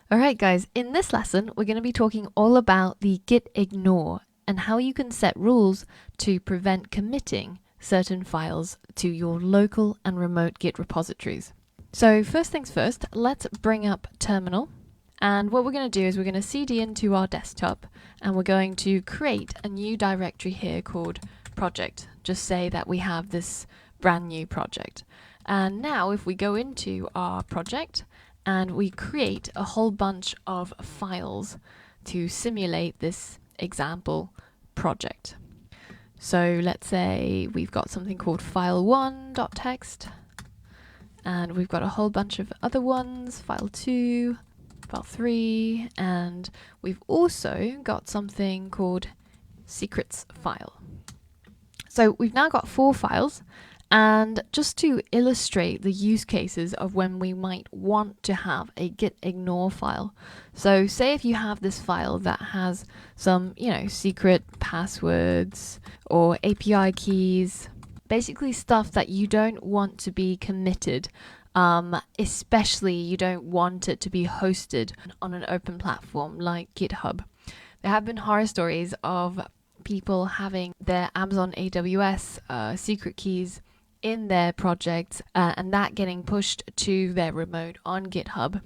Alright guys, in this lesson we're going to be talking all about the Gitignore and how you can set rules to prevent committing certain files to your local and remote Git repositories. So first things first, let's bring up terminal, and what we're going to do is we're going to cd into our desktop and we're going to create a new directory here called project. Just say that we have this brand new project. And now if we go into our project and we create a whole bunch of files to simulate this example project. So let's say we've got something called file1.txt, and we've got a whole bunch of other ones, file2, file3, and we've also got something called secrets file. So we've now got 4 files. And just to illustrate the use cases of when we might want to have a Gitignore file. So say if you have this file that has some, secret passwords or API keys, basically stuff that you don't want to be committed, especially you don't want it to be hosted on an open platform like GitHub. There have been horror stories of people having their Amazon AWS secret keys in their projects and that getting pushed to their remote on GitHub,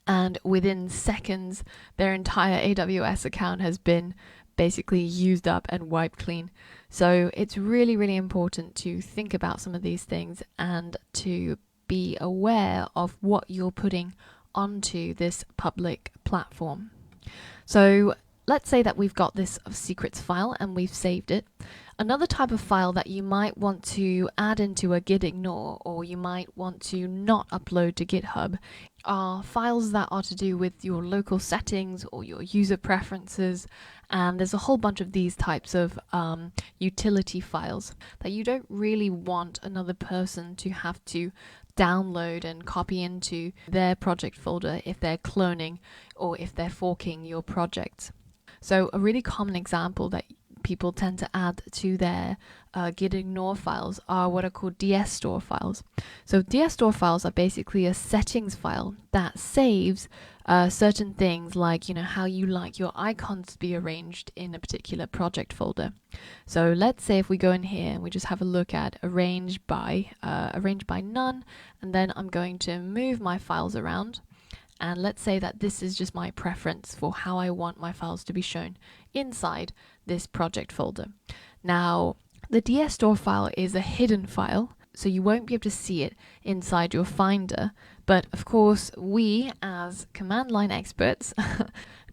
and within seconds their entire AWS account has been basically used up and wiped clean. So it's really, really important to think about some of these things and to be aware of what you're putting onto this public platform. So let's say that we've got this secrets file and we've saved it. Another type of file that you might want to add into a Gitignore, or you might want to not upload to GitHub, are files that are to do with your local settings or your user preferences. And there's a whole bunch of these types of utility files that you don't really want another person to have to download and copy into their project folder if they're cloning or if they're forking your projects. So a really common example that people tend to add to their Gitignore files are what are called dsstore files. So dsstore files are basically a settings file that saves certain things like, how you like your icons to be arranged in a particular project folder. So let's say if we go in here and we just have a look at arrange by none, and then I'm going to move my files around. And let's say that this is just my preference for how I want my files to be shown inside this project folder. Now, the dsstore file is a hidden file, so you won't be able to see it inside your Finder. But of course, we as command line experts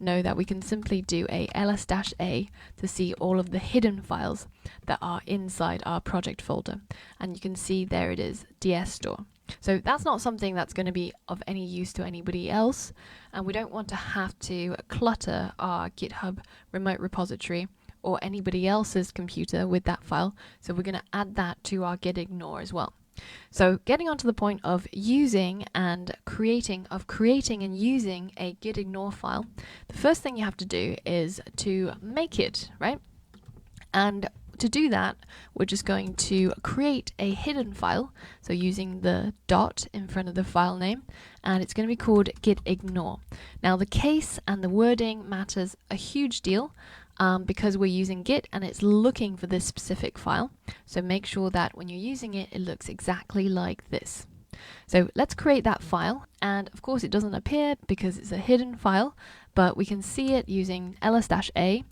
know that we can simply do a ls-a to see all of the hidden files that are inside our project folder. And you can see there it is, dsstore. So that's not something that's going to be of any use to anybody else, and we don't want to have to clutter our GitHub remote repository or anybody else's computer with that file. So we're going to add that to our Gitignore as well. So getting onto the point of creating and using a Gitignore file, the first thing you have to do is to make it, right? And to do that, we're just going to create a hidden file, so using the dot in front of the file name, and it's going to be called Gitignore. Now the case and the wording matters a huge deal because we're using Git and it's looking for this specific file, so make sure that when you're using it, it looks exactly like this. So let's create that file, and of course it doesn't appear because it's a hidden file, but we can see it using ls-a.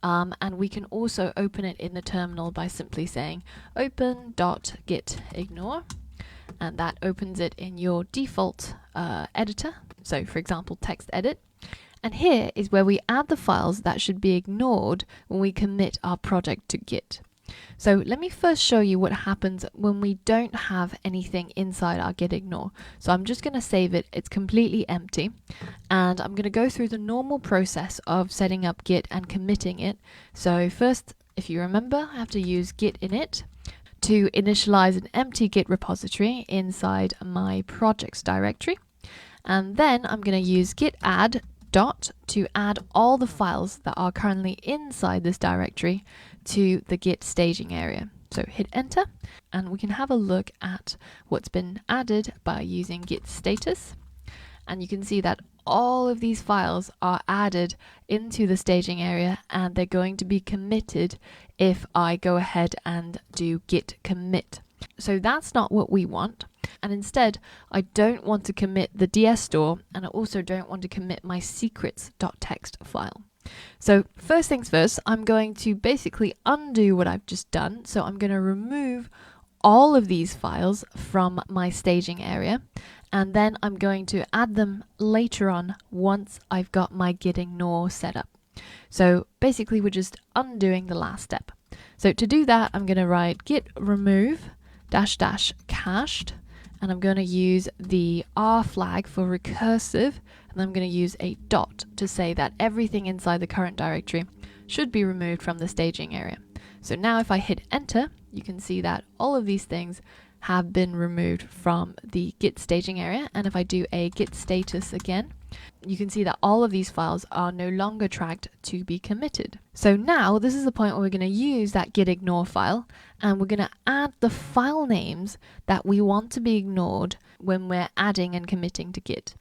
And we can also open it in the terminal by simply saying open.gitignore, and that opens it in your default editor. So for example, text edit. And here is where we add the files that should be ignored when we commit our project to Git. So let me first show you what happens when we don't have anything inside our Gitignore. So I'm just going to save it. It's completely empty. And I'm going to go through the normal process of setting up Git and committing it. So first, if you remember, I have to use git init to initialize an empty Git repository inside my projects directory. And then I'm going to use git add dot to add all the files that are currently inside this directory to the Git staging area. So hit enter and we can have a look at what's been added by using git status. and you can see that all of these files are added into the staging area, and they're going to be committed if I go ahead and do git commit. So that's not what we want. And instead, I don't want to commit the DS store, and I also don't want to commit my secrets.txt file. So first things first, I'm going to basically undo what I've just done. So I'm going to remove all of these files from my staging area, and then I'm going to add them later on once I've got my Gitignore set up. So basically we're just undoing the last step. So to do that, I'm going to write git remove -- cached, and I'm going to use the R flag for recursive, and I'm going to use a dot to say that everything inside the current directory should be removed from the staging area. So now if I hit enter, you can see that all of these things have been removed from the git staging area. And if I do a git status again, you can see that all of these files are no longer tracked to be committed. So now this is the point where we're going to use that gitignore file, and we're going to add the file names that we want to be ignored when we're adding and committing to Git.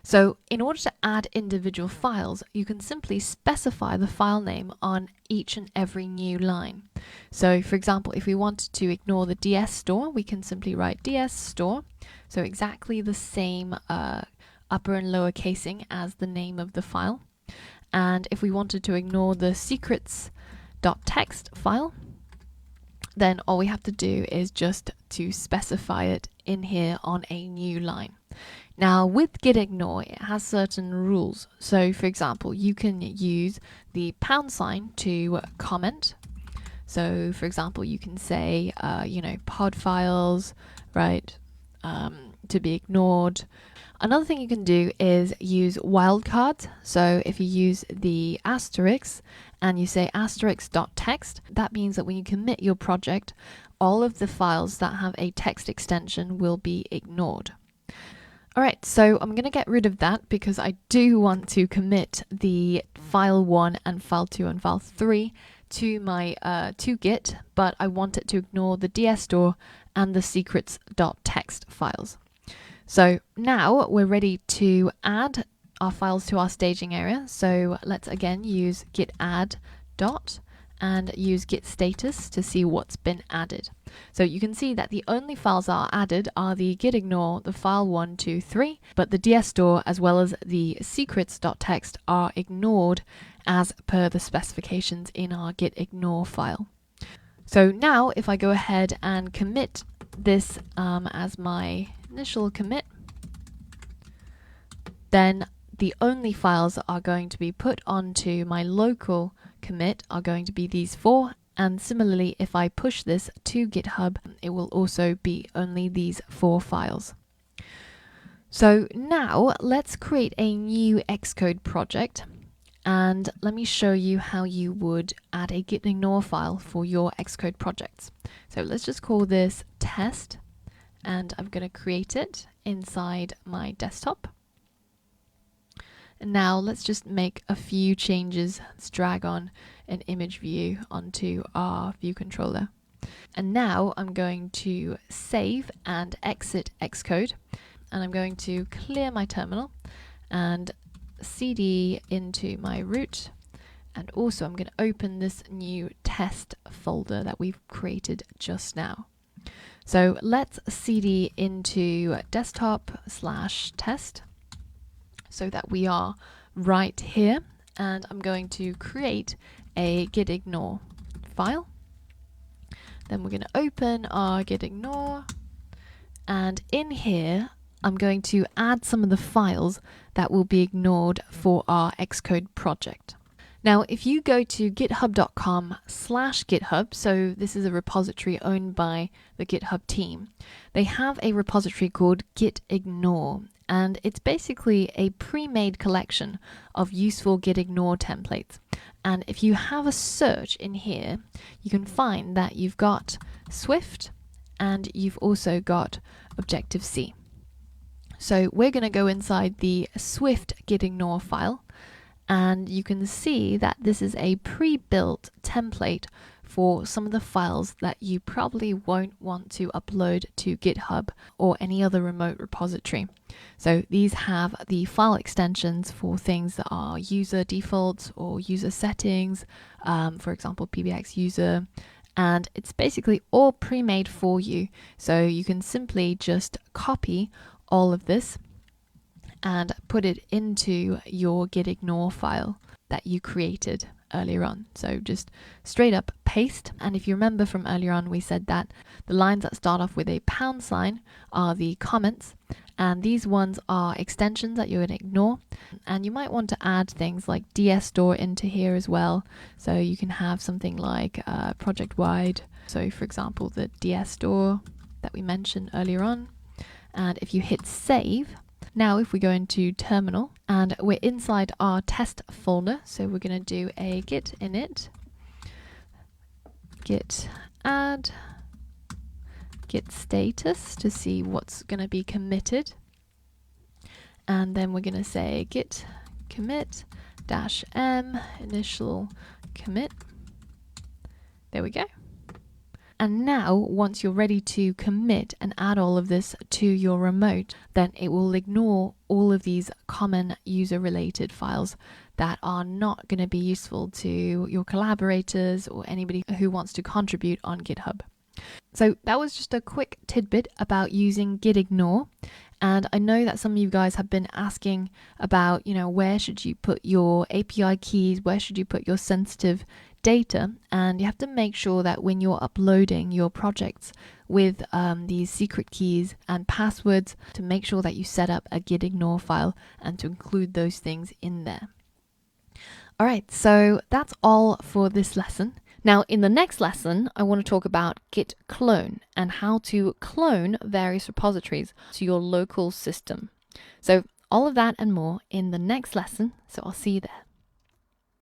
So in order to add individual files, you can simply specify the file name on each and every new line. So for example, if we wanted to ignore the DS store, we can simply write DS store. So exactly the same upper and lower casing as the name of the file. And if we wanted to ignore the secrets.txt file, then all we have to do is just to specify it in here on a new line. Now with Gitignore, it has certain rules. So for example, you can use the # to comment. So for example, you can say, pod files, right, to be ignored. Another thing you can do is use wildcards. So if you use the asterisk and you say asterisk.txt, that means that when you commit your project, all of the files that have a text extension will be ignored. All right, so I'm going to get rid of that because I do want to commit the file 1 and file 2 and file 3 to my to Git, but I want it to ignore the DS store and the secrets.txt files. So now we're ready to add our files to our staging area. So let's again use git add dot and use git status to see what's been added. So you can see that the only files that are added are the gitignore, the file 1, 2, 3, but the DS store as well as the secrets.txt are ignored as per the specifications in our gitignore file. So now if I go ahead and commit this as my initial commit, then the only files that are going to be put onto my local commit are going to be these 4, and similarly if I push this to GitHub, it will also be only these 4 files. So now let's create a new Xcode project, and let me show you how you would add a gitignore file for your Xcode projects. So let's just call this test, and I'm going to create it inside my desktop. And now let's just make a few changes. Let's drag on an image view onto our view controller. And now I'm going to save and exit Xcode, and I'm going to clear my terminal and cd into my root, and also I'm going to open this new test folder that we've created just now. So let's cd into desktop/test so that we are right here, and I'm going to create a gitignore file. Then we're going to open our gitignore, and in here I'm going to add some of the files that will be ignored for our Xcode project. Now, if you go to github.com/GitHub, so this is a repository owned by the GitHub team, they have a repository called Gitignore, and it's basically a pre-made collection of useful Gitignore templates. And if you have a search in here, you can find that you've got Swift and you've also got Objective-C. So we're going to go inside the Swift Gitignore file, and you can see that this is a pre-built template for some of the files that you probably won't want to upload to GitHub or any other remote repository. So these have the file extensions for things that are user defaults or user settings, for example, PBX user, and it's basically all pre-made for you. So you can simply just copy all of this and put it into your Gitignore file that you created earlier on. So just straight up paste. And if you remember from earlier on, we said that the lines that start off with a pound sign are the comments, and these ones are extensions that you're going to ignore. And you might want to add things like dsstore into here as well. So you can have something like project wide. So for example, the dsstore that we mentioned earlier on. And if you hit save, now if we go into terminal and we're inside our test folder, so we're going to do a git init, git add, git status to see what's going to be committed, and then we're going to say git commit -m initial commit. There we go. And now, once you're ready to commit and add all of this to your remote, then it will ignore all of these common user-related files that are not going to be useful to your collaborators or anybody who wants to contribute on GitHub. So that was just a quick tidbit about using Gitignore. And I know that some of you guys have been asking about, where should you put your API keys? Where should you put your sensitive data? And you have to make sure that when you're uploading your projects with these secret keys and passwords, to make sure that you set up a Gitignore file and to include those things in there. All right, so that's all for this lesson. Now, in the next lesson, I want to talk about git clone and how to clone various repositories to your local system. So all of that and more in the next lesson. So I'll see you there.